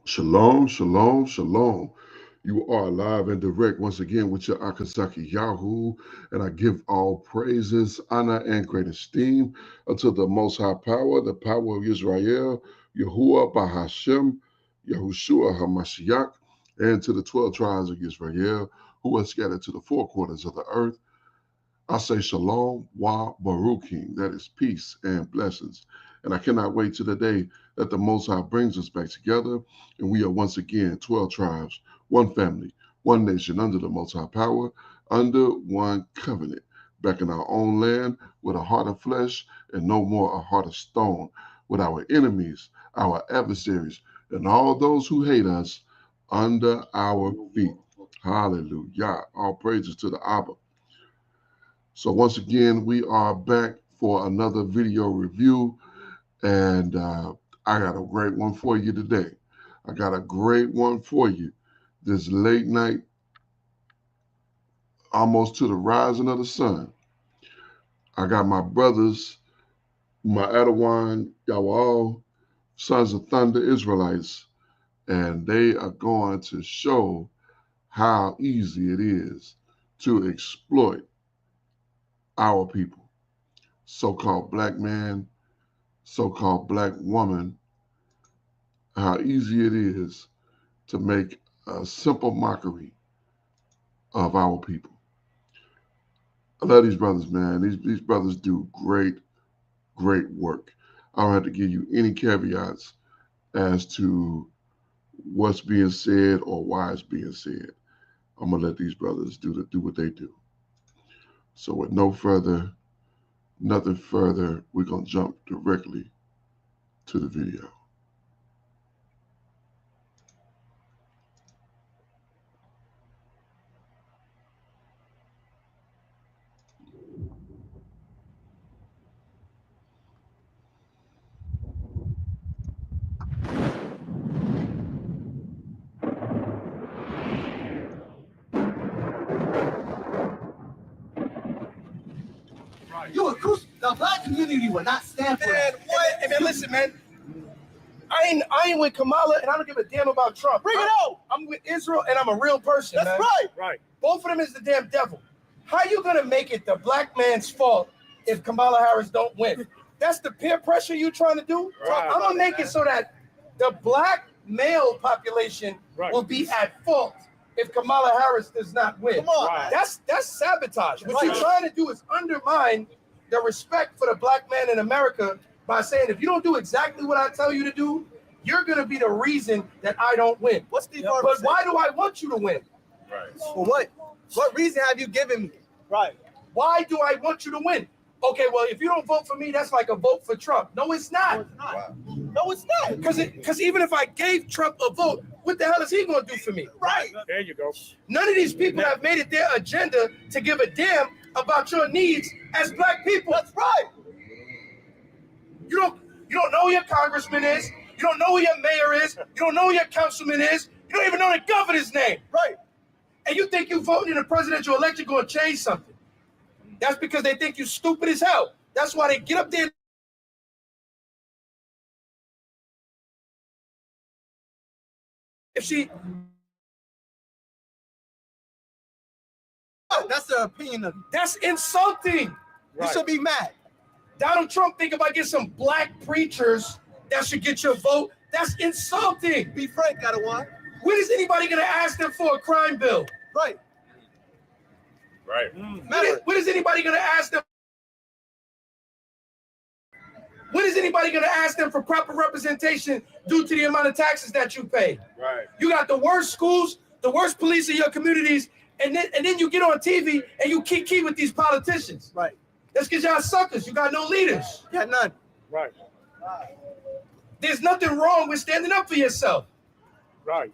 Shalom, shalom, shalom. You are live and direct once again with your Akasaki Yahoo, and I give all praises, honor, and great esteem unto the Most High Power, the power of Israel, Yahuwah Bahashem, Yahushua HaMashiach, and to the 12 tribes of Israel who are scattered to the four corners of the earth. I say shalom wa baruchim, that is peace and blessings. And I cannot wait to the day that the Most High brings us back together and we are once again 12 tribes, one family, one nation under the Most High power, under one covenant, back in our own land with a heart of flesh and no more a heart of stone, with our enemies, our adversaries, and all those who hate us under our feet. Hallelujah. All praises to the Abba. So once again, we are back for another video review, and I got a great one for you today. I got a great one for you. This late night, almost to the rising of the sun. I got my brothers, my Adawan, y'all all sons of Thunder Israelites, and they are going to show how easy it is to exploit our people, so-called black man, so-called black woman, how easy it is to make a simple mockery of our people. I love these brothers, man. These brothers do great work. I don't have to give you any caveats as to what's being said or why it's being said. I'm gonna let these brothers do what they do. So with nothing further, we're gonna jump directly to the video. You accuse the black community will not stand for that. What? Hey, man, listen, man. I ain't with Kamala, and I don't give a damn about Trump. Bring it out. I'm with Israel, and I'm a real person. That's man. right. Both of them is the damn devil. How you gonna make it the black man's fault if Kamala Harris don't win? That's the peer pressure you trying to do. So I'm gonna make it so that the black male population will be at fault if Kamala Harris does not win. Come on. That's sabotage. What you're trying to do is undermine the respect for the black man in America by saying, if you don't do exactly what I tell you to do, you're going to be the reason that I don't win. What's the But why do I want you to win? Right. For what? What reason have you given me? Right. Why do I want you to win? Okay, well, if you don't vote for me, that's like a vote for Trump. No, it's not. No, it's not. Because even if I gave Trump a vote, what the hell is he going to do for me? Right. There you go. None of these people have made it their agenda to give a damn about your needs as black people. That's right. You don't know who your congressman is. You don't know who your mayor is. You don't know who your councilman is. You don't even know the governor's name. Right. And you think you voting in a presidential election going to change something. That's because they think you're stupid as hell. That's why they get up there. That's the opinion of. That's insulting. You should be mad. Donald Trump think if I get some black preachers that should get your vote, that's insulting. Be frank, Adawan. When is anybody going to ask them for a crime bill? Right. Right. When is anybody going to ask them? When is anybody going to ask them for proper representation due to the amount of taxes that you pay? Right. You got the worst schools, the worst police in your communities, and then you get on TV and you kiki with these politicians. Right. That's because y'all suckers. You got no leaders. Got none. Right. There's nothing wrong with standing up for yourself. Right.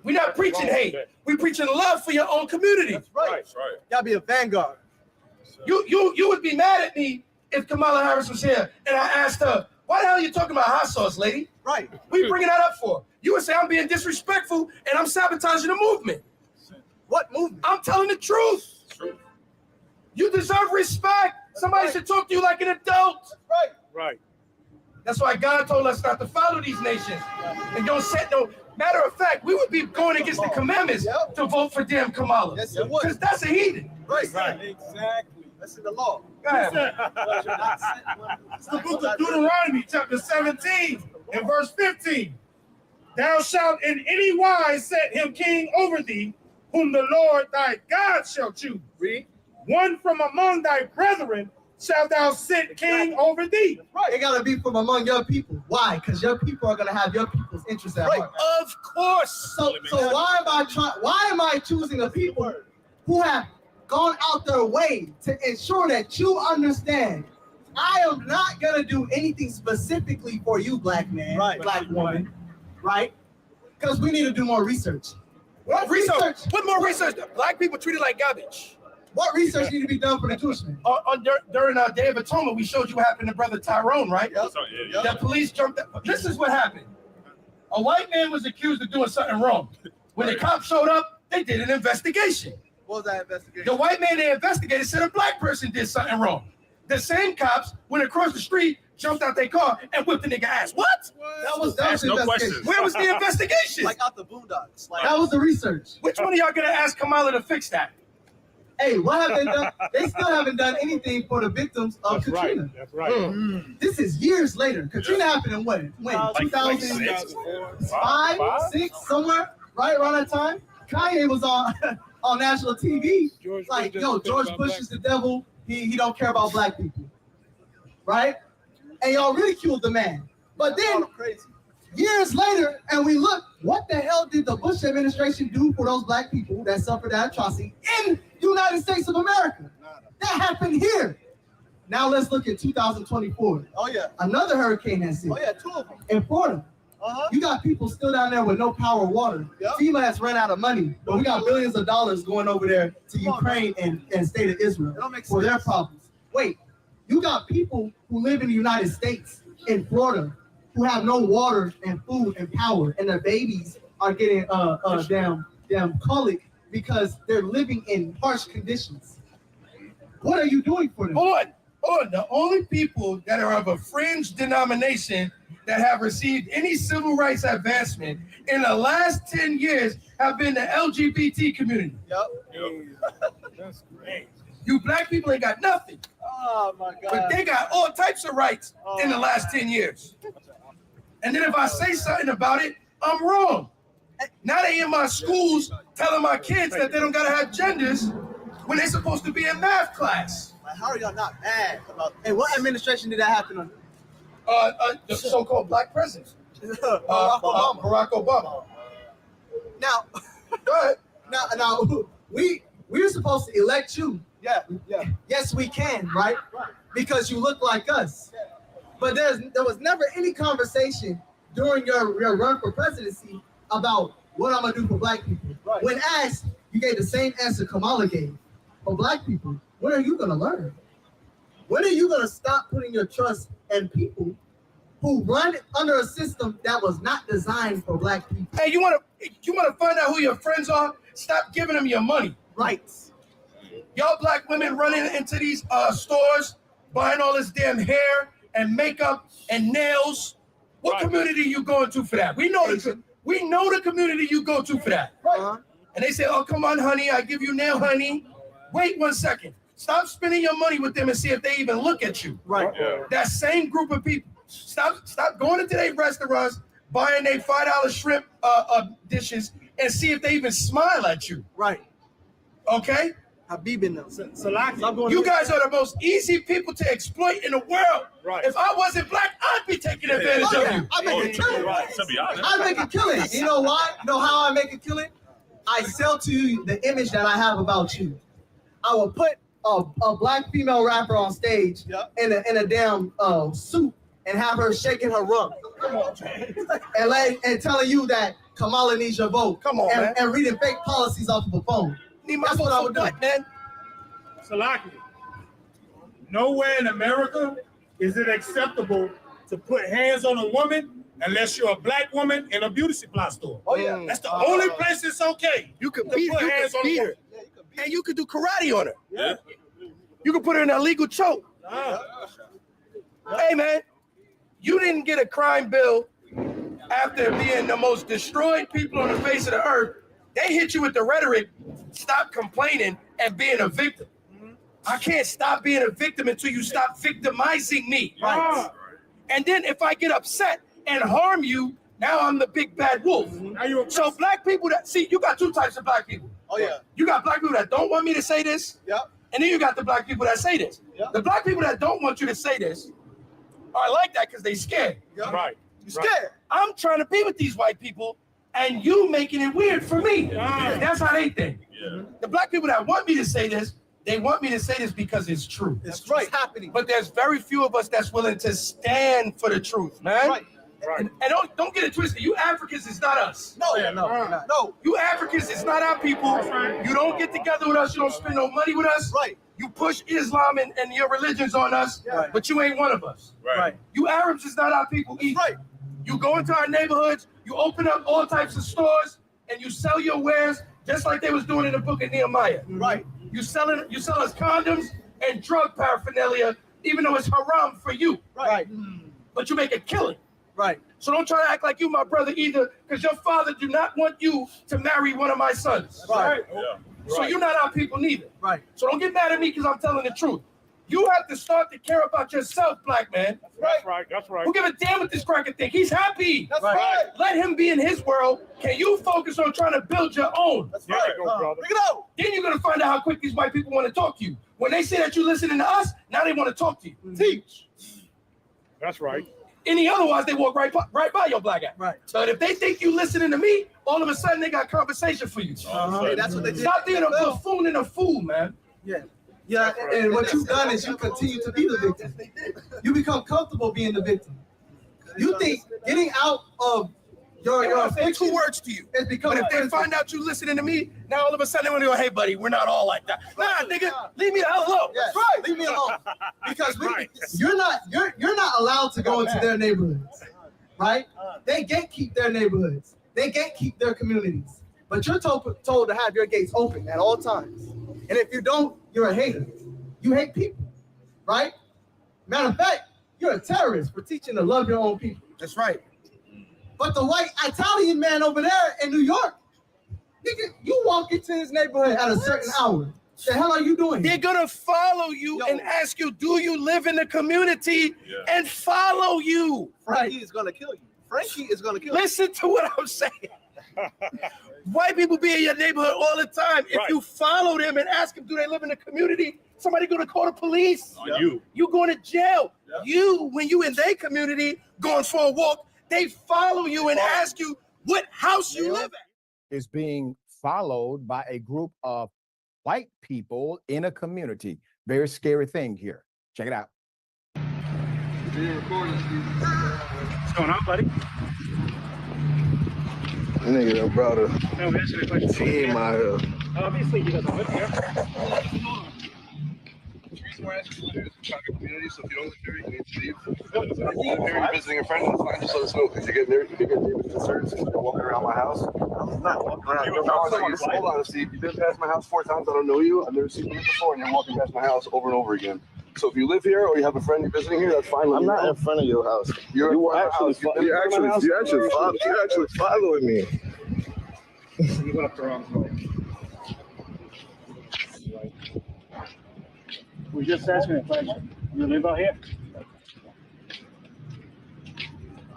We're not preaching hate. We're preaching love for your own community. That's right. Right. Y'all be a vanguard. You would be mad at me if Kamala Harris was here and I asked her, why the hell are you talking about hot sauce, lady? Right. What are you bringing that up for? You would say I'm being disrespectful and I'm sabotaging the movement. What movement? I'm telling the truth. You deserve respect. Somebody should talk to you like an adult. Right. Right. That's why God told us not to follow these nations. And don't set no. Matter of fact, we would be going against the commandments to vote for damn Kamala. Yes, it would. Because that's a heathen. Right. Exactly. That's in the law. Go ahead. It's the book of Deuteronomy, chapter 17, and verse 15. Thou shalt in any wise set him king over thee, whom the Lord thy God shall choose. Read. One from among thy brethren shalt thou set king over thee. Right. It gotta be from among your people. Why? Because your people are gonna have your people's interests at heart. Of course. So why am I choosing a people who have gone out their way to ensure that you understand I am not gonna do anything specifically for you, black man, black woman, right? Because we need to do more research. What research? What more research? Black people treated like garbage. What research need to be done for the Jewish man? During our Day of Atonement, we showed you what happened to Brother Tyrone, right? Yep. The police jumped up. This is what happened. A white man was accused of doing something wrong. When the cops showed up, they did an investigation. What was that investigation? The white man they investigated said a black person did something wrong. The same cops went across the street, jumped out their car, and whipped the nigga ass. What? That was the investigation. Where was the investigation? Like out the boondocks. Like, that was the research. Which one of y'all gonna ask Kamala to fix that? Hey, what have they done? They still haven't done anything for the victims of Katrina. That's right. This is years later. Katrina happened in when? Like 2005, 6, somewhere, right around that time. Kanye was on national TV, like, yo, George Bush is the devil. He don't care about black people, right? And y'all ridiculed the man. But then, years later, and we look, what the hell did the Bush administration do for those black people that suffered that atrocity in the United States of America? That happened here. Now let's look at 2024. Oh yeah. Another hurricane has hit. Oh yeah, 2 of them. In Florida. You got people still down there with no power or water. FEMA has run out of money, but we got billions of dollars going over there to Ukraine and state of Israel for their problems. Wait, you got people who live in the United States, in Florida, who have no water and food and power, and their babies are getting damn colic because they're living in harsh conditions. What are you doing for them? Hold on. The only people that are of a fringe denomination that have received any civil rights advancement in the last 10 years have been the LGBT community. That's great. You black people ain't got nothing. Oh my God. But they got all types of rights in the last 10 years. And then if I say something about it, I'm wrong. Now they in my schools telling my kids that they don't gotta have genders when they're supposed to be in math class. Like, how are y'all not mad about? Hey, what administration did that happen under? The so-called black president, Barack Obama. Now, Go ahead. now, we're supposed to elect you. Yeah. Yes, we can, right? Because you look like us. But there was never any conversation during your run for presidency about what I'm gonna do for black people. Right. When asked, you gave the same answer Kamala gave. For black people, when are you gonna learn? When are you gonna stop putting your trust in people who run under a system that was not designed for black people? Hey, you wanna find out who your friends are? Stop giving them your money. Right. Y'all black women running into these stores, buying all this damn hair and makeup and nails. What community you going to for that? We know the community you go to for that. Right. And they say, oh, come on, honey, I give you nail honey. Wait 1 second. Stop spending your money with them and see if they even look at you. Right. That same group of people. Stop going into their restaurants, buying their $5 shrimp dishes, and see if they even smile at you. Right. Okay? Habib in them. You guys are the most easy people to exploit in the world. Right. If I wasn't black, I'd be taking advantage of you. I make a killing. Right. To be honest. I make a killing. You know why? You know how I make a killing? I sell to you the image that I have about you. I will put a black female rapper on stage in a damn suit and have her shaking her rump. and telling you that Kamala needs your vote. Come on, man. And reading fake policies off of a phone. That's what I would do, man. Salaki, nowhere in America is it acceptable to put hands on a woman unless you're a black woman in a beauty supply store. Oh yeah. That's the only place it's okay. You could to beat put her. hands on a woman. And you could do karate on her. Yeah. You could put her in a legal choke. Hey, man. You didn't get a crime bill after being the most destroyed people on the face of the earth. They hit you with the rhetoric, stop complaining and being a victim. I can't stop being a victim until you stop victimizing me. Right. And then if I get upset and harm you, now I'm the big bad wolf. So black people that, see, you got two types of black people. Oh yeah. You got black people that don't want me to say this. Yep. And then you got the black people that say this. Yep. The black people that don't want you to say this are like that because they scared. Yep. Right. You scared? I'm trying to be with these white people and you making it weird for me. That's how they think. Yeah. The black people that want me to say this, they want me to say this because it's true. It's right. It's happening. But there's very few of us that's willing to stand for the truth, man. Right. And don't get it twisted. You Africans is not us. No, no. You Africans is not our people. You don't get together with us. You don't spend no money with us. Right. You push Islam and your religions on us, Right. but you ain't one of us. Right. You Arabs is not our people either. Right. You go into our neighborhoods, you open up all types of stores, and you sell your wares just like they was doing in the book of Nehemiah. Right. You sell us condoms and drug paraphernalia, even though it's haram for you. Right. But you make a killing. Right. So don't try to act like you my brother either, because your father do not want you to marry one of my sons. Right. Yeah. So you're not our people neither. Right. So don't get mad at me because I'm telling the truth. You have to start to care about yourself, black man. That's right. That's right. Who give a damn what this cracker think? He's happy. That's right. Let him be in his world. Can you focus on trying to build your own? That's There right. you go, brother. Look it out. Then you're gonna find out how quick these white people want to talk to you. When they say that you're listening to us, now they want to talk to you. Teach. That's right. Any otherwise, they walk right by your black ass. Right. But if they think you listening to me, all of a sudden they got conversation for you. Hey, that's what they did. Stop being a buffoon and a fool, man. Yeah. Yeah, and what you've done is you continue to be the victim. You become comfortable being the victim. You think getting out of your Two words to you. is But becoming if they find out you listening to me, now all of a sudden they want to go, hey, buddy, we're not all like that. Nah, nigga, leave me the hell alone. Yes. Right. Leave me alone. Because you're not allowed to go into their neighborhoods, right? They gatekeep their neighborhoods. They gatekeep their communities. But you're told to have your gates open at all times. And if you don't, you're a hater. You hate people, right? Matter of fact, you're a terrorist for teaching to love your own people. That's right. But the white Italian man over there in New York, nigga, you walk into his neighborhood at a certain hour. The hell are you doing? They're going to follow you and ask you, do you live in the community? Yeah. And follow you. Frankie is gonna kill you. Frankie is gonna kill you. Listen to what I'm saying. White people be in your neighborhood all the time. If Right. you follow them and ask them, do they live in the community? Somebody going to call the police. On you. You going to jail. Yeah. You, when you in their community going for a walk, they follow you and ask you what house you live at. Is being followed by a group of white people in a community. Very scary thing here. Check it out. What's going on, buddy? Nigga done brought a No, answer the question. team out here. Obviously, he doesn't live here. We're asking you to try the community, so if you don't live here, you need to leave. If you live here, you're visiting a friend, that's fine, just let us know, because you get neighbors concerned since you're walking around my house. I'm not walking around your house. Hold on, Steve, you've been past my house 4 times, I don't know you, I've never seen you before, and you're walking past my house over and over again. So if you live here or you have a friend you're visiting here, that's fine. I'm not in front of your house. You're You're actually following me. You went up the wrong way. We're just asking a question. You live out here?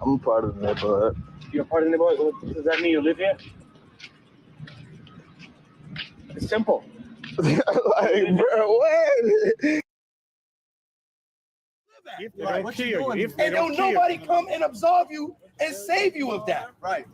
I'm part of the neighborhood. You're part of the neighborhood? Does that mean you live here? It's simple. Like, bro, what? If they don't kill you. If they And don't don't kill you. nobody come and absolve you and save you of that. Right.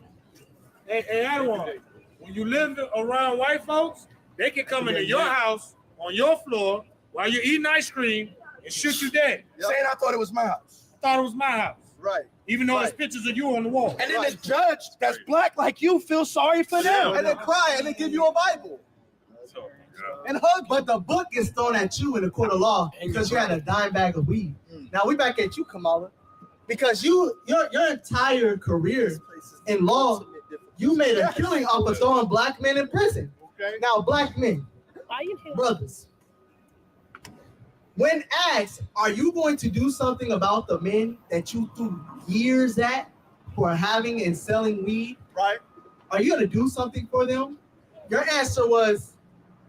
Hey, Anwar, when you live around white folks, they can come into your house on your floor while you're eating ice cream and shoot you dead. Saying I thought it was my house. I thought it was my house, Right. even though there's pictures of you on the wall. And then the judge that's black like you feels sorry for them. And they cry and they give you a Bible. And hug, but the book is thrown at you in the court of law because you had a dime bag of weed. Now we back at you, Kamala, because your entire career in law, you made a killing off of throwing black men in prison. Okay. Now black men, brothers, When asked, are you going to do something about the men that you threw years at for having and selling weed? Right. Are you going to do something for them? Your answer was,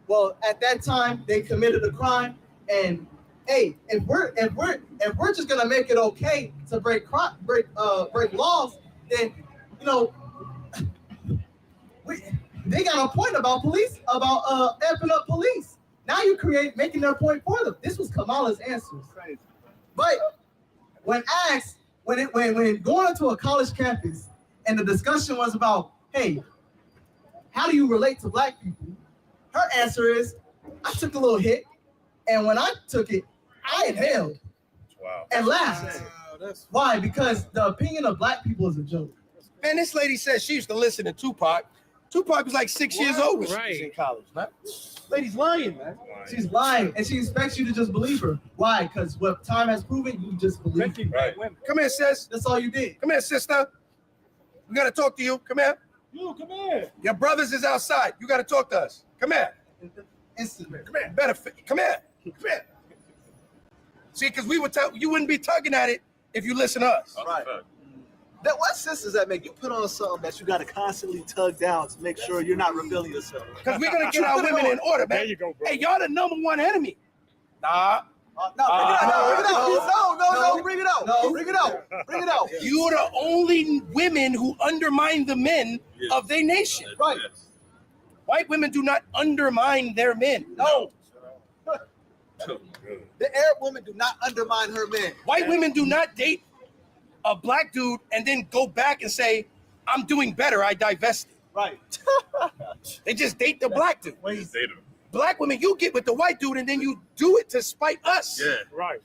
well, at that time they committed a crime, and hey, if we're just gonna make it okay to break laws, then they got a point about police, about effing up police. Now you making their point for them. This was Kamala's answers. But when asked, when going to a college campus and the discussion was about, hey, how do you relate to black people? Her answer is, I took a little hit, and when I took it, I inhaled and laughed. Why? Because the opinion of black people is a joke. Man, this lady said she used to listen to Tupac. Tupac was like 6 years old when she was in college, man. Lady's lying, man. She's lying, and she expects you to just believe her. Why? Because what time has proven, you just believe. Right. Come here, sis. That's all you did. Come here, sister. We got to talk to you. Come here. You, come here. Your brothers is outside. You got to talk to us. Come here. Instantly. Come here. Come here. Come here. See, because you wouldn't be tugging at it if you listen to us. Right. That what sense does that make? You put on something that you got to constantly tug down to make sure you're not revealing yourself. Because we're gonna get our women in order, man. There you go, bro. Hey, y'all the number one enemy. Nah. No, bring it out. Bring it out. You're the only women who undermine the men of their nation. Right. White women do not undermine their men. No. The Arab women do not undermine her men. White women do not date a black dude and then go back and say, I'm doing better, I divested. Right. They just date the black dude. Black women, you get with the white dude and then you do it to spite us. Yeah. Right.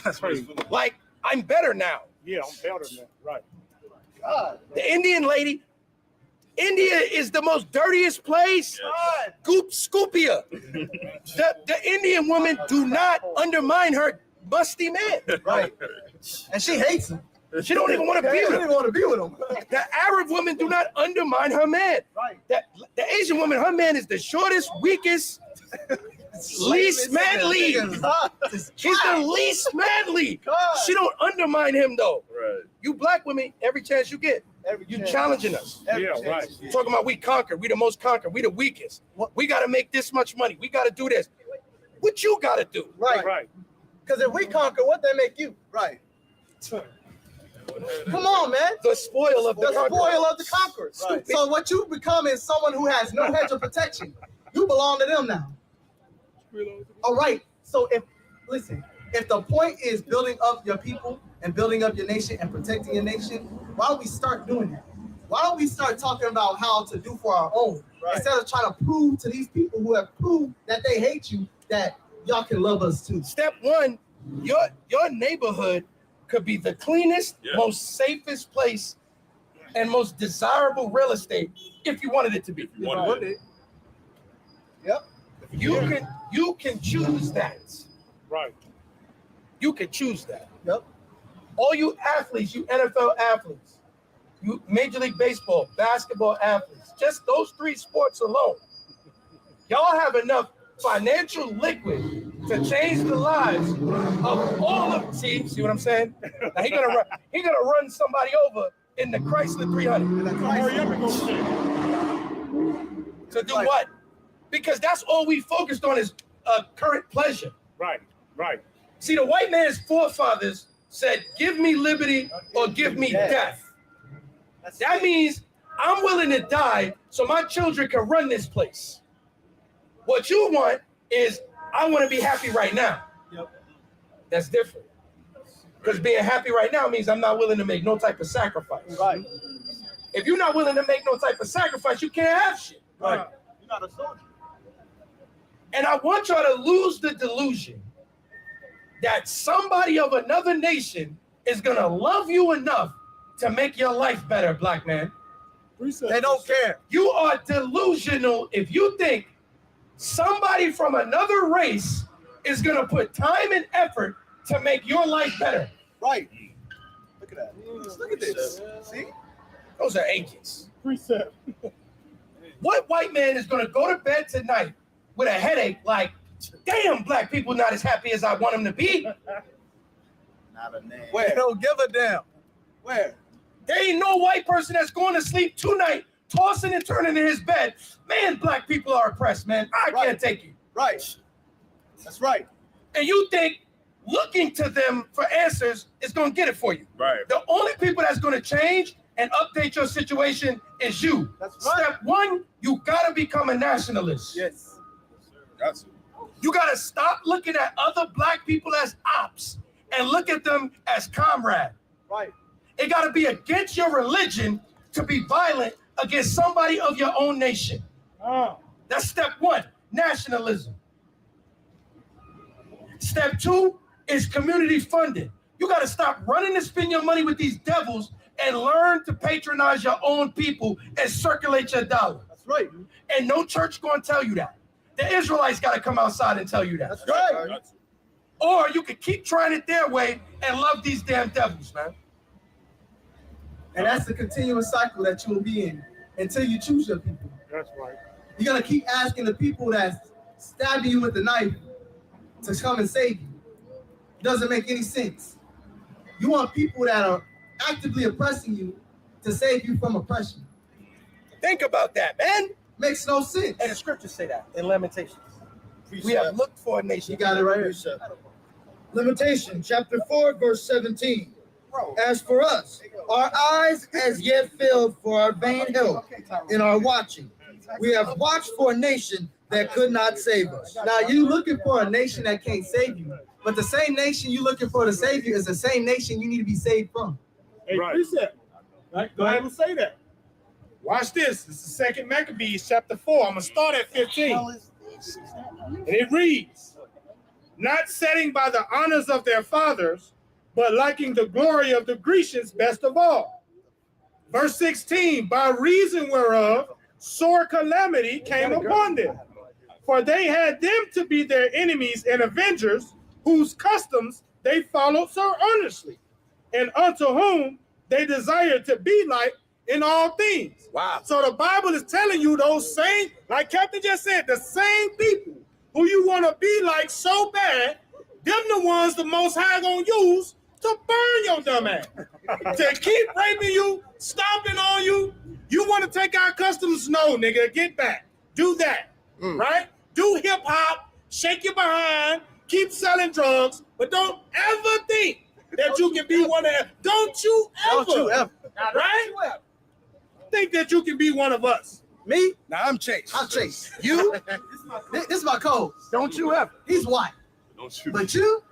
That's crazy. Like, I'm better now. Yeah, I'm better now. Right. God. The Indian lady, India is the most dirtiest place. God. Scoopia. The Indian woman do not undermine her musty man. Right. And she hates him. She don't even want to be She with don't him. even want to be with him. The Arab woman do not undermine her man. Right. The Asian woman, her man is the shortest, weakest, least manly. She's the least manly. She don't undermine him though. Right. You black women, every chance you get, you challenging us. Yeah, right. Talking about we conquered, we the most conquered, we the weakest. We got to make this much money. We got to do this. What you got to do? Right. Right. Because if we conquer, what they make you? Right. Come on, man. The spoil of the The conqueror. spoil of the conqueror. Right. So what you become is someone who has no hedge of protection. You belong to them now. All right. So if the point is building up your people and building up your nation and protecting your nation, why don't we start doing that? Why don't we start talking about how to do for our own instead of trying to prove to these people who have proved that they hate you that y'all can love us too? Step one, your neighborhood could be the cleanest, most safest place and most desirable real estate if you wanted it to be. Yep. You can choose that. Right. You can choose that. Yep. All you athletes, you NFL athletes, you Major League Baseball, basketball athletes, just those three sports alone, y'all have enough financial liquid to change the lives of all of see what I'm saying? Now he gonna run somebody over in the Chrysler 300. Hurry up and go sit. To do what? Because that's all we focused on is current pleasure. Right. Right. See, the white man's forefathers said, give me liberty or give me death. That means I'm willing to die so my children can run this place. What you want is, I want to be happy right now. Yep. That's different. Because being happy right now means I'm not willing to make no type of sacrifice. Right. If you're not willing to make no type of sacrifice, you can't have shit. Right. You're not a soldier. And I want y'all to lose the delusion that somebody of another nation is going to love you enough to make your life better, black man. They don't care. You are delusional if you think somebody from another race is going to put time and effort to make your life better. Right. Look at that. Look at this. See? Those are agents. Precept. What white man is going to go to bed tonight with a headache like, Damn, black people not as happy as I want them to be. Not a name. Where? They don't give a damn. Where? There ain't no white person that's going to sleep tonight, tossing and turning in his bed. Man, black people are oppressed, man. I can't take it. Right. That's right. And you think looking to them for answers is going to get it for you. Right. The only people that's going to change and update your situation is you. That's right. Step one, you got to become a nationalist. Yes. That's it. You got to stop looking at other black people as ops and look at them as comrade. Right. It got to be against your religion to be violent against somebody of your own nation. That's step one, nationalism. Step two is community funding. You got to stop running to spend your money with these devils and learn to patronize your own people and circulate your dollar. That's right. And no church going to tell you that. The Israelites got to come outside and tell you that. That's right. Or you could keep trying it their way and love these damn devils, man. And that's the continuous cycle that you will be in until you choose your people. That's right. You're going to keep asking the people that's stabbing you with the knife to come and save you. It doesn't make any sense. You want people that are actively oppressing you to save you from oppression. Think about that, man. Makes no sense. And the scriptures say that in Lamentations. We have looked for a nation. You got it right here. Limitation, chapter 4, verse 17. As for us, our eyes as yet filled for our vain help in our watching. We have watched for a nation that could not save us. Now you looking for a nation that can't save you, but the same nation you looking for to save you is the same nation you need to be saved from. Hey, precept. Right? Go ahead and say that. Watch this. This is 2 Maccabees chapter 4. I'm going to start at 15. And it reads, not setting by the honors of their fathers, but liking the glory of the Grecians best of all. Verse 16, by reason whereof sore calamity came upon them. For they had them to be their enemies and avengers, whose customs they followed so earnestly, and unto whom they desired to be like in all things. Wow. So the Bible is telling you those same, like Captain just said, the same people who you want to be like so bad, them the ones the Most High gonna use to burn your dumb ass. To keep raping you, stomping on you. You want to take our customs? No, nigga, get back. Do that, right? Do hip hop, shake your behind, keep selling drugs, but don't ever think that you can be one of them. Don't you ever. Right? Think that you can be one of us. Me? Now I'm Chase. I'm Chase. You? This is my code. Don't you ever. He's white. Don't you? But you?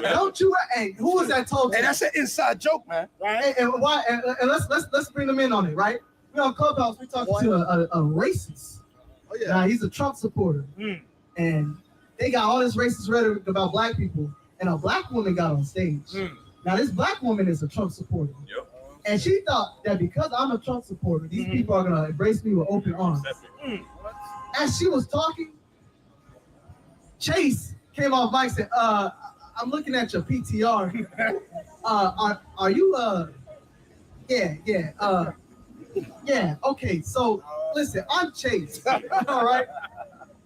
Don't you? Hey, who was that told you? Hey, that's an inside joke, man. Right? And why? And let's bring them in on it, right? We're on Clubhouse. We're talking to a racist. Oh, yeah. Now he's a Trump supporter, and they got all this racist rhetoric about black people, and a black woman got on stage. Now this black woman is a Trump supporter, and she thought that because I'm a Trump supporter, these people are gonna embrace me with open arms. As she was talking, Chase came off mic and said, I'm looking at your PTR. Are you yeah, okay, so listen, I'm Chase. All right.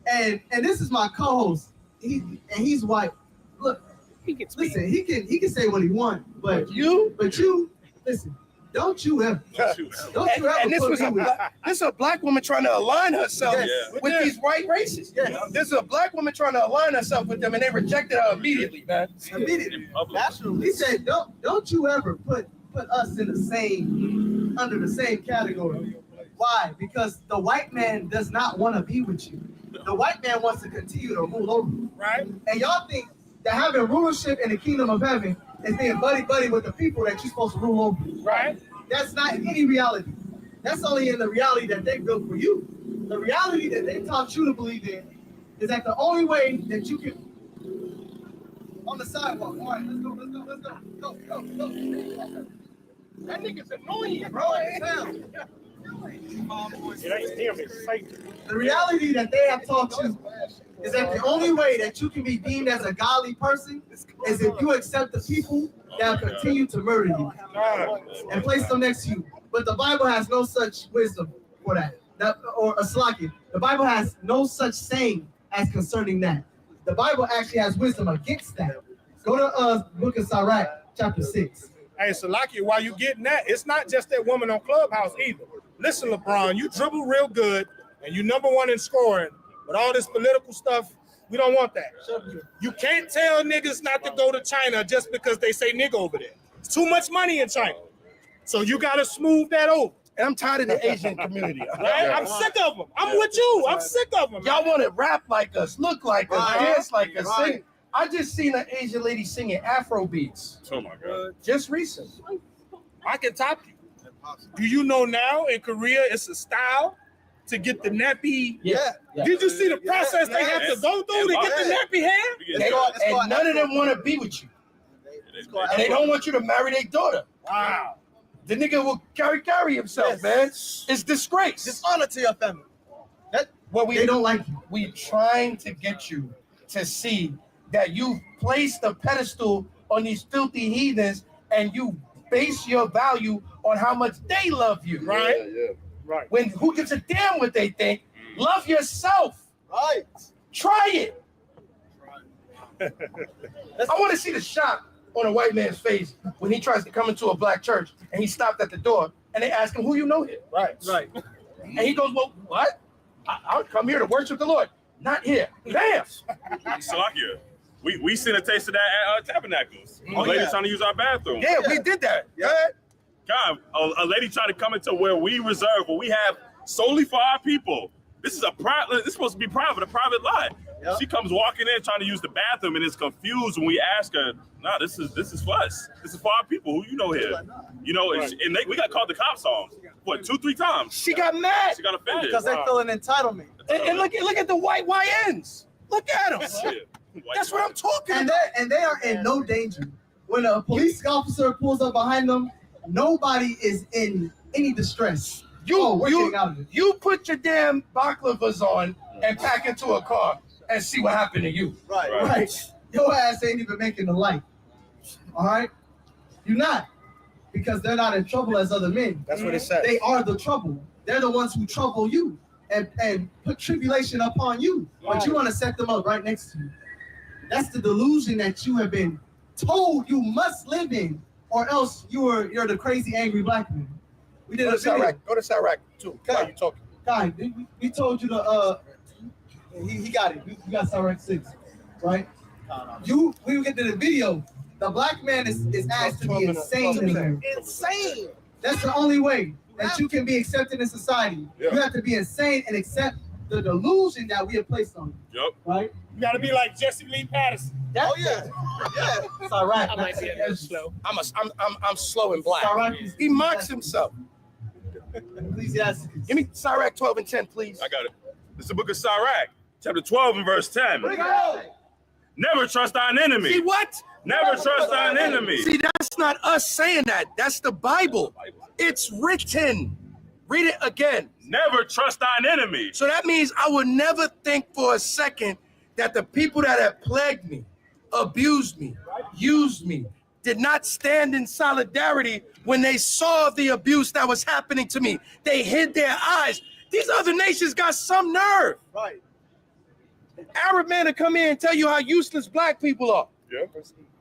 And this is my co-host. He's white. Look, he can say what he wants, but you listen, don't you ever. And this was a black woman trying to align herself with these white racists. This is a black woman trying to align herself with them, and they rejected her immediately, man. Immediately. He said, don't you ever put us in under the same category. Why? Because the white man does not want to be with you. The white man wants to continue to rule over you. Right. And y'all think that having rulership in the kingdom of heaven is being buddy-buddy with the people that you're supposed to rule over. Right. That's not any reality. That's only in the reality that they built for you. The reality that they taught you to believe in is that the only way that you can on the sidewalk. All right, let's go. Go. That nigga's annoying, bro. The reality that they have taught you is that the only way that you can be deemed as a godly person is if you accept the people that continue to murder you and place them next to you. But the Bible has no such wisdom for that. Or a slaki. The Bible has no such saying as concerning that. the Bible actually has wisdom against that. Go to book of Sirach, chapter 6. Hey, Salaki, while you getting that, it's not just that woman on Clubhouse either. Listen, LeBron, you dribble real good, and you #1 in scoring, but all this political stuff, we don't want that. You can't tell niggas not to go to China just because they say nigga over there. It's too much money in China. So you got to smooth that over. And I'm tired of the Asian community. Right? I'm sick of them. I'm with you. I'm sick of them. Y'all want to rap like us, look like us, dance like us, sing. I just seen an Asian lady singing Afro beats. Oh my God. Just recently. I can top you. Do you know now in Korea it's a style to get the nappy? Yeah. Did you see the process they have to go through to get the nappy hair? And none of them want to be with you. And they don't want you to marry their daughter. Wow. The nigga will carry himself, man. It's disgrace. Dishonor to your family. They don't like you. We trying to get you to see that you placed a pedestal on these filthy heathens and you base your value on how much they love you, right? Yeah. Right. When who gives a damn what they think? Love yourself. Right. Try it. I want to see the shock on a white man's face when he tries to come into a black church and he stopped at the door and they ask him, who you know here? Right. And he goes, well, what? I'll come here to worship the Lord. Not here. Damn. Salakia. We seen a taste of that at Tabernacles. A lady trying to use our bathroom. Yeah, we did that. Yeah. God, a lady tried to come into where we reserve, where we have solely for our people. This is supposed to be private, a private lot. Yep. She comes walking in trying to use the bathroom and is confused when we ask her, "Nah, this is for us. This is for our people. Who you know here?" You know, right. And we got called the cops on. What, 2-3 times? She got mad. She got offended because they feel an entitlement. And look at the white YNs. Look at them. That's what I'm talking about. And they are in no danger. When a police officer pulls up behind them, nobody is in any distress. You put your damn baklavas on and pack into a car and see what happened to you. Right. Your ass ain't even making the light. All right? You're not. Because they're not in trouble as other men. That's what it says. They are the trouble. They're the ones who trouble you and put tribulation upon you. But you want to set them up right next to you. That's the delusion that you have been told you must live in, or else you're the crazy, angry black man. We did Go to Sirach too. While you talking? Guy, we told you to he got it. You got Sirach 6, right? We get to the video. The black man is asked to be insane. Insane. That's the only way that you can be accepted in society. Yeah. You have to be insane and accept the delusion that we have placed on you. Yep. Right? You got to be like Jesse Lee Patterson. Oh yeah. It's all right. I might be a little slow. I'm slow and black. He mocks himself. Ecclesiastes. Give me Sirach 12 and 10, please. I got it. It's the book of Sirach, chapter 12 and verse 10. Never trust thine enemy. See what? Never trust thine enemy. See, that's not us saying that. That's the Bible. It's written. Read it again. Never trust thine enemy. So that means I would never think for a second that the people that have plagued me, abused me, used me, did not stand in solidarity when they saw the abuse that was happening to me. They hid their eyes. These other nations got some nerve. Right. Arab man to come in and tell you how useless black people are. Yeah.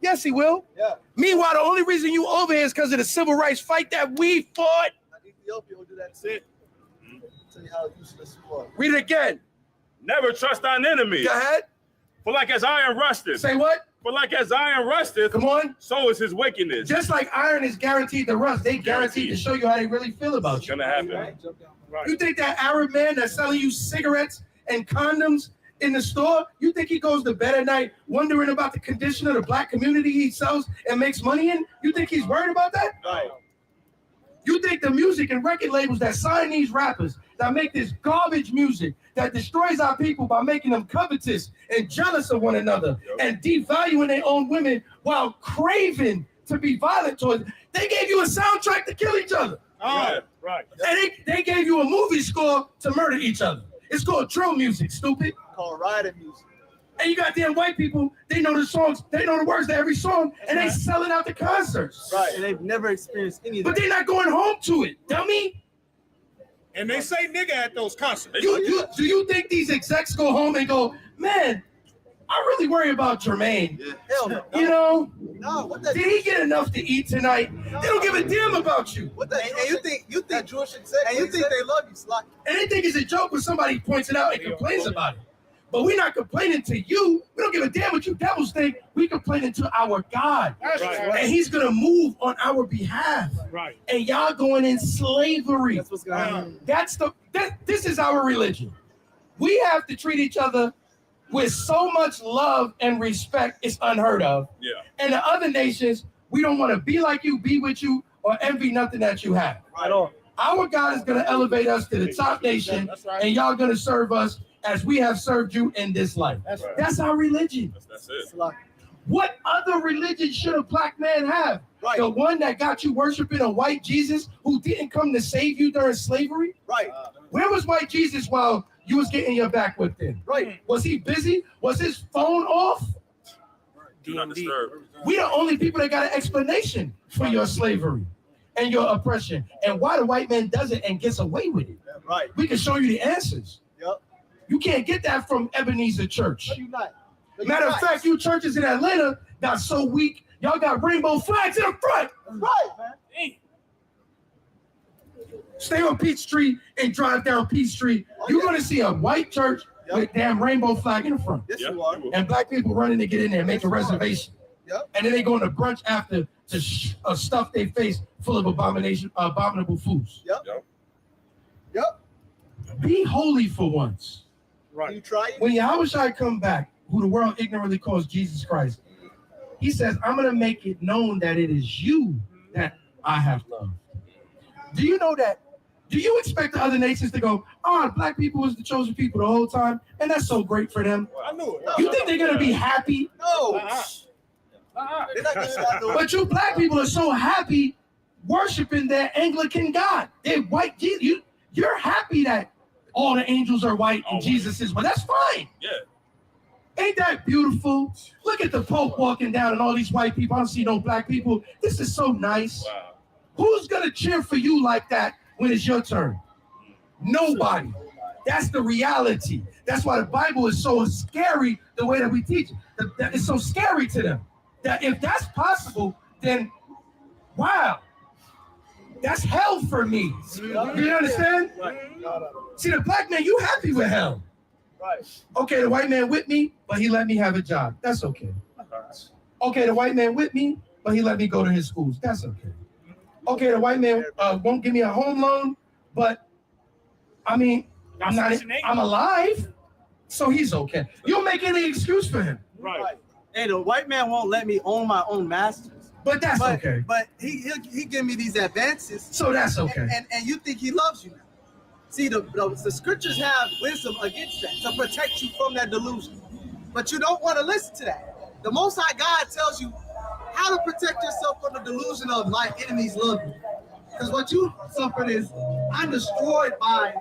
Yes, he will. Yeah. Meanwhile, the only reason you over here is because of the civil rights fight that we fought. Ethiopia will do that. That's it. Tell you how useless you are. Read it again. Never trust thine enemy. Go ahead. For like as iron rusteth. Say what? For like as iron rusteth. Come on. So is his wickedness. Just like iron is guaranteed to rust, they guaranteed to show you how they really feel about It's you. gonna happen. Right. You think that Arab man that's selling you cigarettes and condoms in the store, you think he goes to bed at night wondering about the condition of the black community he sells and makes money in? You think he's worried about that? Right. You think the music and record labels that sign these rappers that make this garbage music that destroys our people by making them covetous and jealous of one another and devaluing their own women while craving to be violent towards them, they gave you a soundtrack to kill each other. Oh, right. And they gave you a movie score to murder each other. It's called drill music, stupid. Called riding music. And you got damn white people, they know the songs, they know the words to every song, and they selling out the concerts. Right. And they've never experienced any of that. But they're not going home to it, dummy. And they say nigga at those concerts. Do you think these execs go home and go, man, I really worry about Jermaine. Yeah. Hell no. You know? No, what that Did he get enough to eat tonight? No. They don't give a damn about you. What that and you think Jewish should say, and you think they love you, Slock. And they think it's a joke when somebody points it out and complains about it. But we're not complaining to you. We don't give a damn what you devils think. We complaining to our God. That's right. And he's going to move on our behalf. Right. And y'all going in slavery. That's what's going on. This is our religion. We have to treat each other with so much love and respect, it's unheard of. Yeah. And the other nations, we don't want to be like you, be with you, or envy nothing that you have. Right on. Our God is going to elevate us to the top nation, and y'all going to serve us as we have served you in this life. That's our religion. That's it. What other religion should a black man have? Right. The one that got you worshiping a white Jesus who didn't come to save you during slavery? Right. Where was white Jesus while you was getting your back whipped in? Right. Was he busy? Was his phone off? Do not disturb. We the only people that got an explanation for your slavery and your oppression and why the white man does it and gets away with it. Right. We can show you the answers. Yep. You can't get that from Ebenezer Church. No, you not. No, Matter of fact, you churches in Atlanta got so weak, y'all got rainbow flags in the front. Right, man. Stay on Peachtree and drive down Peachtree. You're going to see a white church with damn rainbow flag in the front. Yes, you are. And black people running to get in there and make a reservation. Yep. And then they go to brunch after to stuff their face full of abominable foods. Yep. Yep. Be holy for once. Right. You try it? When Yahushua come back, who the world ignorantly calls Jesus Christ, he says, I'm going to make it known that it is you that I have loved. Do you know that? Do you expect the other nations to go, oh, black people was the chosen people the whole time, and that's so great for them? I knew it. You think they're going to be happy? No. They're not giving that no. But you black people are so happy worshiping their Anglican God. They're white Jesus. You're happy that all the angels are white and Jesus is, but that's fine. Yeah. Ain't that beautiful? Look at the Pope walking down and all these white people. I don't see no black people. This is so nice. Wow. Who's going to cheer for you like that when it's your turn? Nobody. That's the reality. That's why the Bible is so scary the way that we teach it. It's so scary to them. That if that's possible, then wow, that's hell for me. You understand? See, the black man, you happy with hell. Right. Okay, the white man with me, but he let me have a job. That's okay. Okay, the white man with me, but he let me go to his schools. That's okay. Okay, the white man won't give me a home loan, but I mean, I'm alive, so he's okay. You'll make any excuse for him. Right. Hey, the white man won't let me own my own masters. But that's okay. But he give me these advances. So that's okay. And you think he loves you now. See, the scriptures have wisdom against that, to protect you from that delusion. But you don't want to listen to that. The Most High God tells you how to protect yourself from the delusion of my enemies love you. Because what you suffered is, I'm destroyed by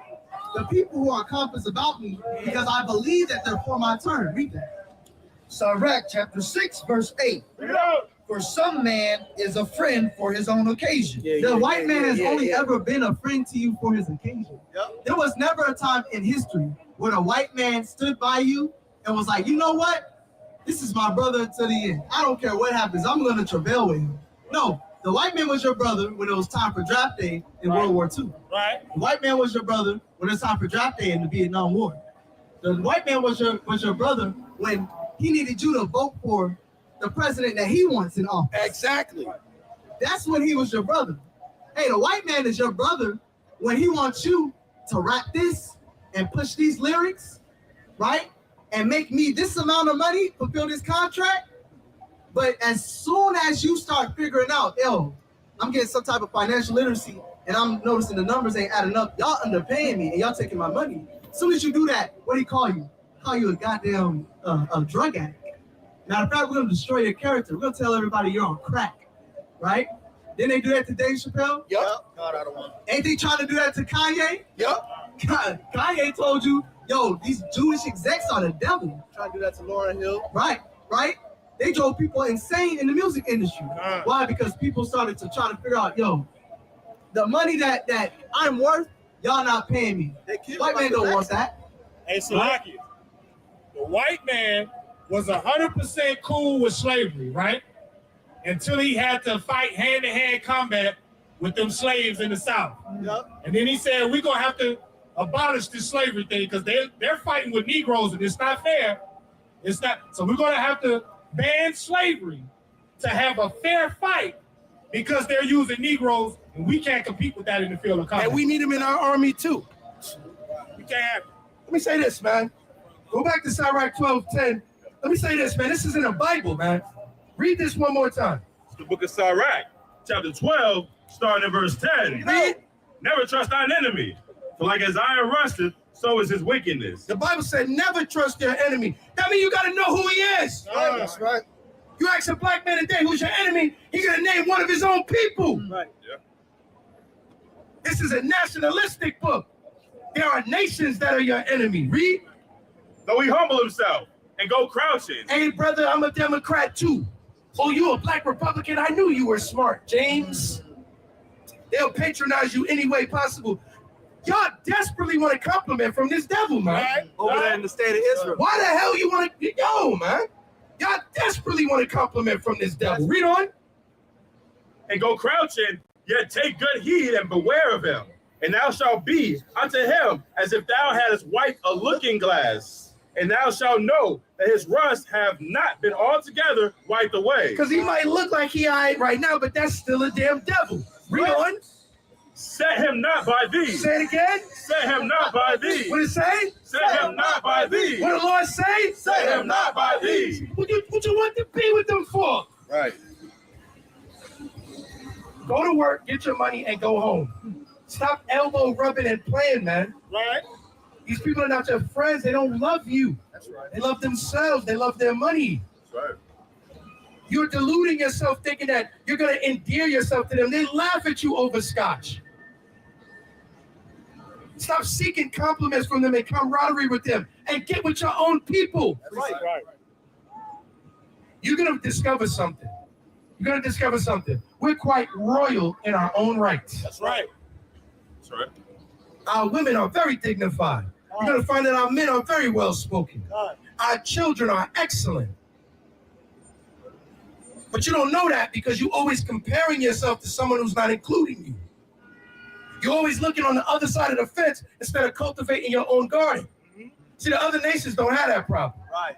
the people who are compassed about me because I believe that they're for my turn. Read that. Sirach chapter 6, verse 8. For some man is a friend for his own occasion. The white man has only ever been a friend to you for his occasion. Yep. There was never a time in history where a white man stood by you and was like, you know what? This is my brother to the end. I don't care what happens. I'm going to travail with him. No, the white man was your brother when it was time for draft day in World War II. Right. The white man was your brother when it's time for draft day in the Vietnam War. The white man was your brother when he needed you to vote for the president that he wants in office. Exactly. That's when he was your brother. Hey, the white man is your brother when he wants you to rap this and push these lyrics, right? And make me this amount of money, fulfill this contract. But as soon as you start figuring out, yo, I'm getting some type of financial literacy and I'm noticing the numbers ain't adding up, y'all underpaying me and y'all taking my money. As soon as you do that, what do he call you? Call you a goddamn a drug addict. Matter of fact, we're gonna destroy your character. We're gonna tell everybody you're on crack, right? Didn't they do that to Dave Chappelle? Yep. God, I don't want. Ain't they trying to do that to Kanye? Yep. Kanye told you, yo, these Jewish execs are the devil. Trying to do that to Lauryn Hill. Right. They drove people insane in the music industry. Why? Because people started to try to figure out, yo, the money that I'm worth, y'all not paying me. White man don't want that. Hey, Salakia, the white man was 100% cool with slavery, right? Until he had to fight hand-to-hand combat with them slaves in the South. Yep. And then he said, we're going to have to abolish this slavery thing because they're fighting with Negroes and it's not fair. It's not. So we're going to have to ban slavery to have a fair fight because they're using Negroes and we can't compete with that in the field of combat. And we need them in our army too. We can't have it. Let me say this, man. Go back to Sirach 12:10. Let me say this, man. This is in the Bible, man. Read this one more time. It's the book of Sirach, chapter 12, starting at verse 10. Read. Never trust thine enemy, for like as iron rusteth, so is his wickedness. The Bible said never trust your enemy. That means you got to know who he is. That's right. You ask a black man today who's your enemy, he's going to name one of his own people. Right. Yeah. This is a nationalistic book. There are nations that are your enemy. Read. Though he humble himself and go crouching. Hey, brother, I'm a Democrat too. Oh, you a black Republican? I knew you were smart, James. They'll patronize you any way possible. Y'all desperately want a compliment from this devil, man. Right. Over there in the state of Israel. Why the hell you want to? Yo, man. Y'all desperately want a compliment from this devil. Read on. And go crouching, yet take good heed and beware of him. And thou shalt be unto him as if thou hadst wiped a looking glass. And thou shalt know that his rust have not been altogether wiped away. Because he might look like he eyed right now, but that's still a damn devil. Read on. Set him not by thee. Say it again. Set him not by thee. What it say? Set him not by thee. What the Lord say? Set him not by thee. What you want to be with them for? Right. Go to work, get your money, and go home. Stop elbow rubbing and playing, man. Right. These people are not your friends. They don't love you. That's right. They love themselves. They love their money. That's right. You're deluding yourself thinking that you're going to endear yourself to them. They laugh at you over scotch. Stop seeking compliments from them and camaraderie with them and get with your own people. That's right. You're going to discover something. You're going to discover something. We're quite royal in our own right. That's right. That's right. Our women are very dignified. You're going to find that our men are very well spoken. Our children are excellent. But you don't know that because you're always comparing yourself to someone who's not including you. You're always looking on the other side of the fence instead of cultivating your own garden. See, the other nations don't have that problem. Right.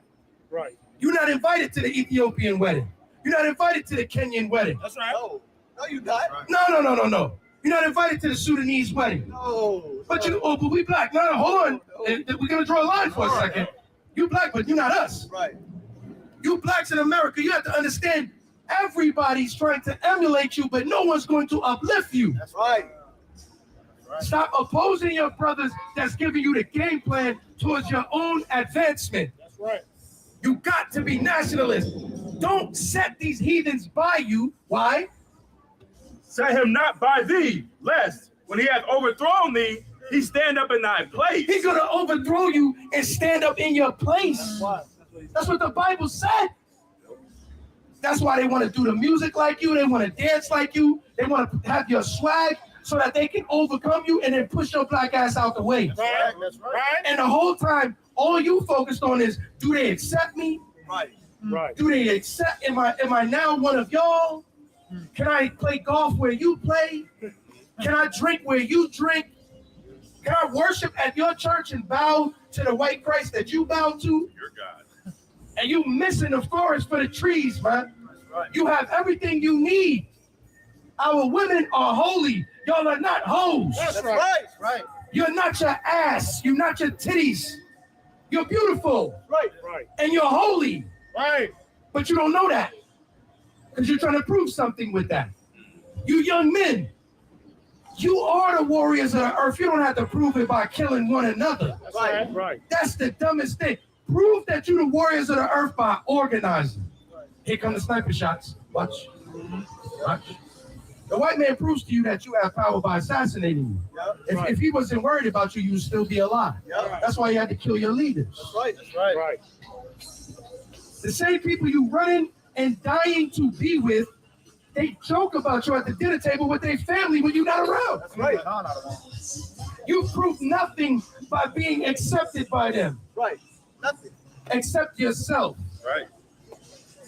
Right. You're not invited to the Ethiopian wedding. You're not invited to the Kenyan wedding. That's right. No, you not. No. You're not invited to the Sudanese wedding. No. But we black. No, hold on. We're gonna draw a line for a second. You black, but you're not us. Right. You blacks in America, you have to understand everybody's trying to emulate you, but no one's going to uplift you. That's right. Stop opposing your brothers that's giving you the game plan towards your own advancement. That's right. You got to be nationalist. Don't set these heathens by you. Why? Set him not by thee, lest when he hath overthrown thee, he stand up in thy place. He's going to overthrow you and stand up in your place. That's what the Bible said. That's why they want to do the music like you. They want to dance like you. They want to have your swag so that they can overcome you and then push your black ass out the way. Right. That's right. And the whole time, all you focused on is, do they accept me? Right. Right. Do they accept? Am I now one of y'all? Can I play golf where you play? Can I drink where you drink? Can I worship at your church and bow to the white Christ that you bow to? Your God. And you missing the forest for the trees, man. Right. You have everything you need. Our women are holy. Y'all are not hoes. That's Right. Right. You're not your ass. You're not your titties. You're beautiful. Right. Right. And you're holy. Right. But you don't know that. Because you're trying to prove something with that. You young men, you are the warriors of the earth. You don't have to prove it by killing one another. That's right. Right. That's the dumbest thing. Prove that you're the warriors of the earth by organizing. Here come the sniper shots. Watch. Watch. The white man proves to you that you have power by assassinating you. If he wasn't worried about you, you'd still be alive. Yep. That's why you had to kill your leaders. That's right. That's right. Right. The same people you running and dying to be with, they joke about you at the dinner table with their family when you're not around. That's right. You prove nothing by being accepted by them. Right. Nothing. Accept yourself. Right.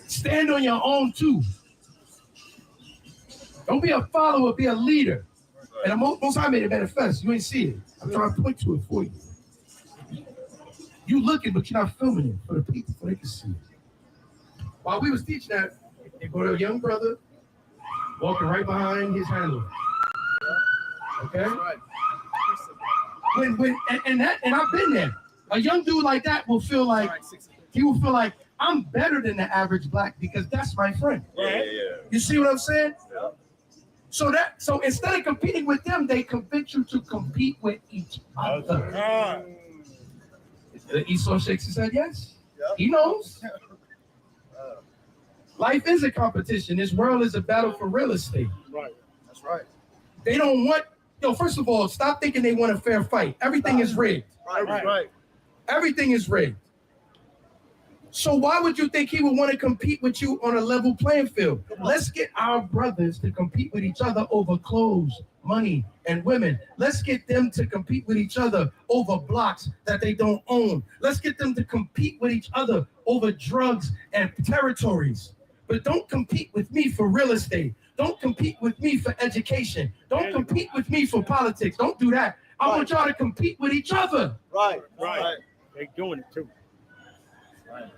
Stand on your own too. Don't be a follower, be a leader. And the most I made it manifest. You ain't see it. I'm trying to point to it for you. You looking, but you're not filming it for the people, so they can see it. While we was teaching that, they go to a young brother walking right behind his handler. Okay? And I've been there. A young dude like that will feel like I'm better than the average black because that's my friend. Yeah. You see what I'm saying? Yeah. So instead of competing with them, they convince you to compete with each other. Esau shakes his head, yes. Yep. He knows. Life is a competition. This world is a battle for real estate. Right. That's right. They don't want, first of all, stop thinking they want a fair fight. Everything is rigged. Right. Everything is rigged. So why would you think he would want to compete with you on a level playing field? Let's get our brothers to compete with each other over clothes, money, and women. Let's get them to compete with each other over blocks that they don't own. Let's get them to compete with each other over drugs and territories. But don't compete with me for real estate. Don't compete with me for education. Don't compete with me for politics. Don't do that. I want y'all to compete with each other. Right. They doing it too.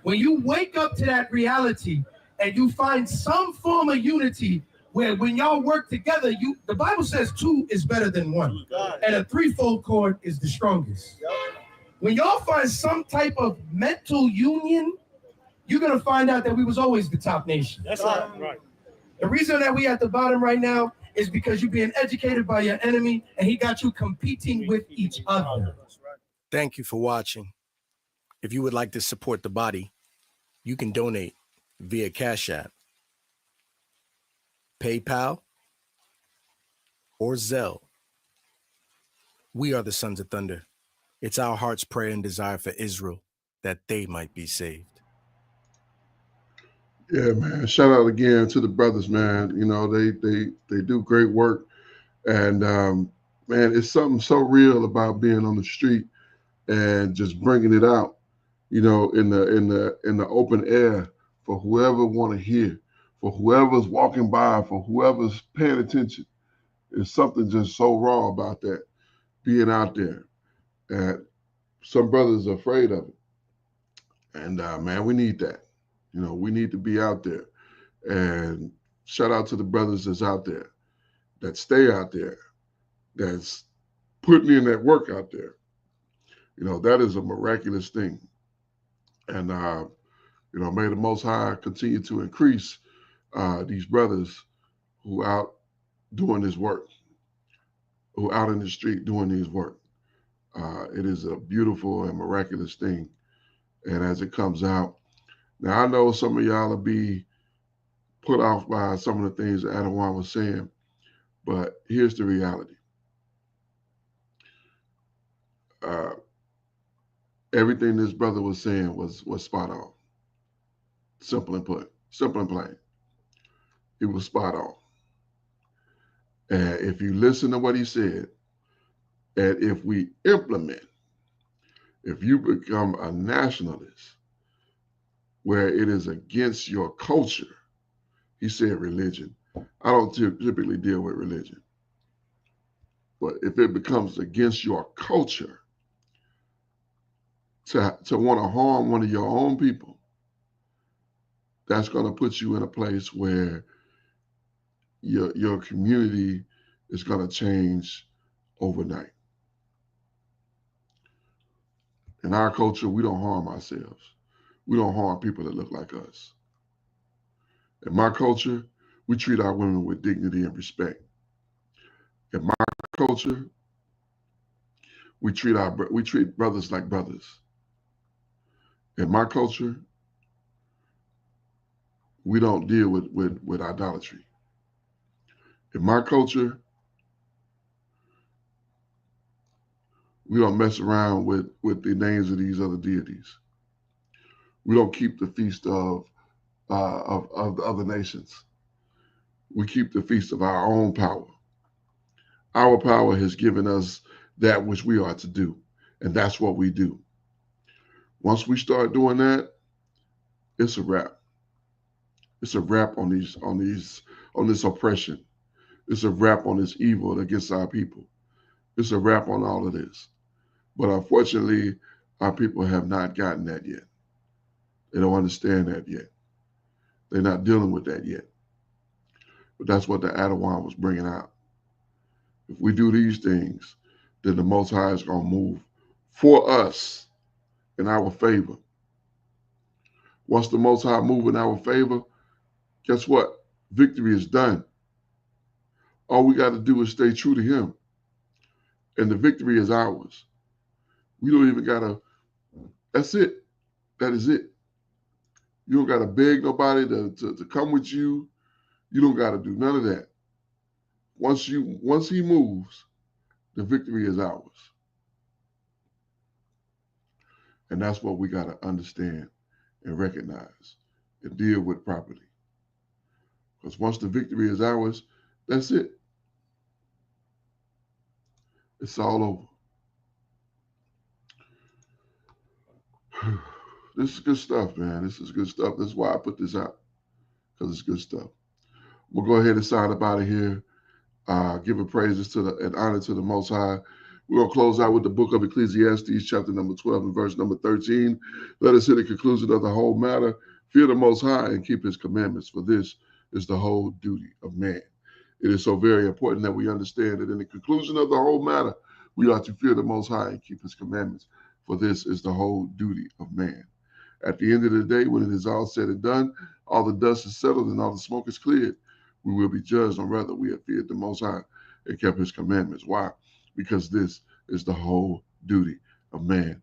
When you wake up to that reality and you find some form of unity where when y'all work together, the Bible says two is better than one. And a threefold cord is the strongest. When y'all find some type of mental union, you're going to find out that we was always the top nation. That's right. The reason that we at the bottom right now is because you're being educated by your enemy and he got you competing with each other. Thank you for watching. If you would like to support the body, you can donate via Cash App, PayPal, or Zelle. We are the Sons of Thunder. It's our heart's prayer and desire for Israel that they might be saved. Yeah, man. Shout out again to the brothers, man. You know, they do great work. And man, it's something so real about being on the street and just bringing it out, you know, in the open air for whoever want to hear, for whoever's walking by, for whoever's paying attention. There's something just so raw about that, being out there. And some brothers are afraid of it. And man, we need that. You know, we need to be out there. And shout out to the brothers that's out there, that stay out there, that's putting in that work out there. You know, that is a miraculous thing. And, you know, may the Most High continue to increase these brothers who out doing this work, who out in the street doing this work. It is a beautiful and miraculous thing. And as it comes out, now I know some of y'all will be put off by some of the things that Adawan was saying, but here's the reality. Everything this brother was saying was spot on. Simple and plain. It was spot on. And if you listen to what he said, and if we implement, if you become a nationalist where it is against your culture, he said religion. I don't typically deal with religion. But if it becomes against your culture, to want to harm one of your own people, that's going to put you in a place where your community is going to change overnight. In our culture, we don't harm ourselves. We don't harm people that look like us. In my culture, we treat our women with dignity and respect. In my culture, we treat brothers like brothers. In my culture, we don't deal with idolatry. In my culture, we don't mess around with the names of these other deities. We don't keep the feast of the other nations. We keep the feast of our own power. Our power has given us that which we are to do, and that's what we do. Once we start doing that, It's a wrap. It's a wrap on this oppression. It's a wrap on this evil against our people. It's a wrap on all of this. But unfortunately, our people have not gotten that yet. They don't understand that yet. They're not dealing with that yet. But that's what the Adawan was bringing out. If we do these things, then the Most High is going to move for us in our favor. Once the Most High move in our favor, guess what? Victory is done. All we got to do is stay true to him. And the victory is ours. We don't even got to, that's it. That is it. You don't got to beg nobody to come with you. You don't got to do none of that. Once he moves, the victory is ours. And that's what we got to understand and recognize and deal with properly. Because once the victory is ours, that's it. It's all over. This is good stuff, man. This is good stuff. That's why I put this out, because it's good stuff. We'll go ahead and sign up out of here. Giving praises and honor to the Most High. We're going to close out with the book of Ecclesiastes, chapter number 12 and verse number 13. Let us hear the conclusion of the whole matter. Fear the Most High and keep his commandments, for this is the whole duty of man. It is so very important that we understand that in the conclusion of the whole matter, we are to fear the Most High and keep his commandments, for this is the whole duty of man. At the end of the day, when it is all said and done, all the dust is settled and all the smoke is cleared, we will be judged on whether we have feared the Most High and kept his commandments. Why? Because this is the whole duty of man.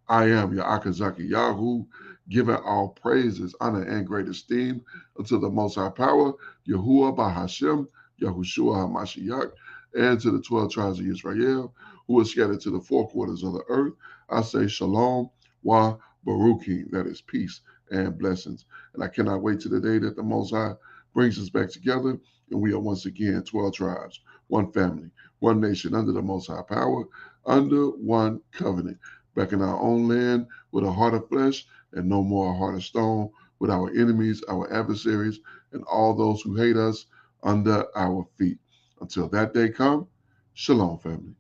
I am your Akazaki Yahoo, giving all praises, honor, and great esteem unto the Most High Power, Yahuwah Bahashem, Yahushua HaMashiach, and to the 12 tribes of Israel, who are scattered to the four quarters of the earth. I say Shalom, Wa Baruchi, that is peace and blessings. And I cannot wait to the day that the Most High brings us back together, and we are once again 12 tribes, one family, one nation, under the Most High Power, under one covenant, back in our own land with a heart of flesh and no more a heart of stone, with our enemies, our adversaries, and all those who hate us under our feet. Until that day come, shalom, family.